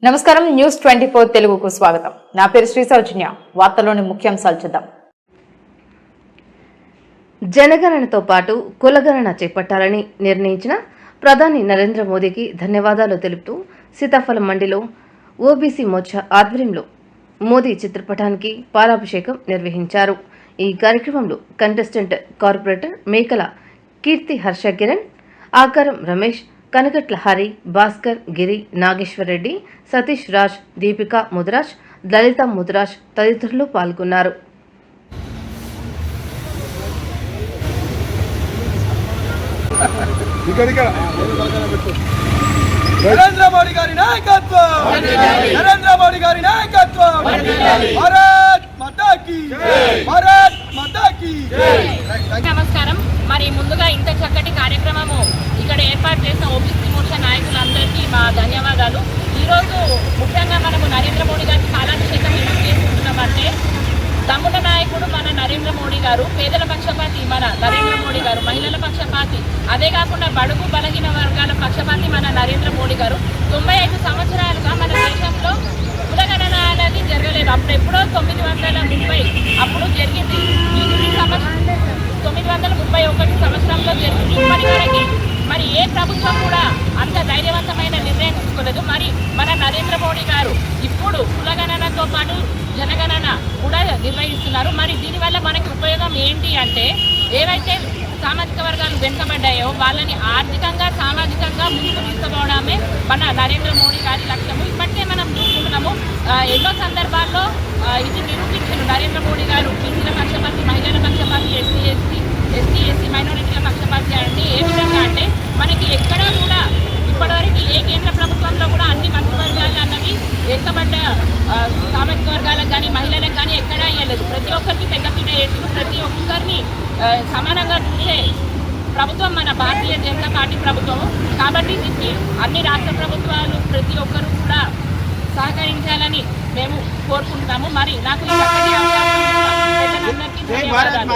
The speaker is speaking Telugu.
నమస్కారం న్యూస్ 24 తెలుగుకు స్వాగతం. నా పేరు శ్రీ సౌజన్య. వార్తల్లోని ముఖ్యాంశాలు చూద్దాం. జనగణనతో పాటు కులగణన చేపట్టాలని నిర్ణయించిన ప్రధాని నరేంద్ర మోదీకి ధన్యవాదాలు తెలుపుతూ సీతాఫలం మండిలో ఓబీసీ మోర్చా ఆధ్వర్యంలో మోదీ చిత్రపటానికి పాలాభిషేకం నిర్వహించారు. ఈ కార్యక్రమంలో కంటెస్టెంట్ కార్పొరేటర్ మేకల కీర్తి హర్ష కిరణ్, ఆకారం రమేష్, కనకట్ల హరి, భాస్కర్, గిరి, నాగేశ్వర్ రెడ్డి, సతీష్ రాజ్, దీపిక ముదిరాజ్, లలిత ముదిరాజ్ తదితరులు పాల్గొన్నారు. నరేంద్ర మోడీ గారి నాయకత్వం, నరేంద్ర మోడీ గారి నాయకత్వం, భారత్ మాతా కీ జై, భారత్ మాతా కీ జై. నమస్కారం. మరి ముందుగా ఇంత చక్కటి కార్యక్రమము ఇక్కడ ఏర్పాటు చేసిన ఓబీసీ మోర్చా నాయకులందరికీ మా ధన్యవాదాలు. ఈరోజు ముఖ్యంగా మనము నరేంద్ర మోడీ గారికి పాలాభిషేకం ఎందుకు చేసుకుంటున్నామంటే, తమ్ముడ నాయకుడు మన నరేంద్ర మోడీ గారు, పేదల పక్షపాతి మన నరేంద్ర మోడీ గారు, మహిళల పక్షపాతి, అదే కాకుండా బడుగు బలహీన వర్గాల పక్షపాతి మన నరేంద్ర మోడీ గారు. 95 సంవత్సరాలుగా మన దేశంలో కులగణన అనేది జరగలేదు. అప్పుడు ఎప్పుడో 930 అప్పుడు జరిగింది. 931 సంవత్సరంలో జరిగింది. ఇప్పటి వరకు మరి ఏ ప్రభుత్వం కూడా అంత ధైర్యవంతమైన నిర్ణయం తీసుకోలేదు. మరి మన నరేంద్ర మోడీ గారు ఇప్పుడు కులగణనతో పాటు జనగణన కూడా నిర్వహిస్తున్నారు. మరి దీనివల్ల మనకి ఉపయోగం ఏంటి అంటే, ఏవైతే సామాజిక వర్గాలు వెనుకబడ్డాయో వాళ్ళని ఆర్థికంగా సామాజికంగా ముందుకు తీసుకుపోవడమే మన నరేంద్ర మోడీ గారి లక్ష్యము. ఇప్పటికే మనం చూసుకుంటున్నాము, ఎన్నో సందర్భాల్లో ఇది నిరూపించారు నరేంద్ర మోడీ గారు. బీసీల పక్షపాతి, మహిళల పక్షపాతి, ఎస్సీ మైనారిటీల పక్షపాతి అంటే ఏ విధంగా అంటే, మనకి ఎక్కడా కూడా ఇప్పటివరకు ఏ కేంద్ర ప్రభుత్వంలో కూడా అన్ని మంత్రివర్గాలు అన్నవి వెనుకబడ్డ సామాజిక వర్గాలకు కానీ మహిళలకు కానీ ఎక్కడా ఇవ్వలేదు. ప్రతి ఒక్కరికి పెద్దపీట వేస్తూ ప్రతి ఒక్కరిని సమానంగా చూసే ప్రభుత్వం మన భారతీయ జనతా పార్టీ ప్రభుత్వం. కాబట్టి దీనికి అన్ని రాష్ట్ర ప్రభుత్వాలు ప్రతి ఒక్కరు కూడా సహకరించాలని మేము కోరుకుంటున్నాము. మరి నాకు ఈ చక్కటి అవకాశం ఇచ్చిన పెద్దలందరికీ ధన్యవాదాలు.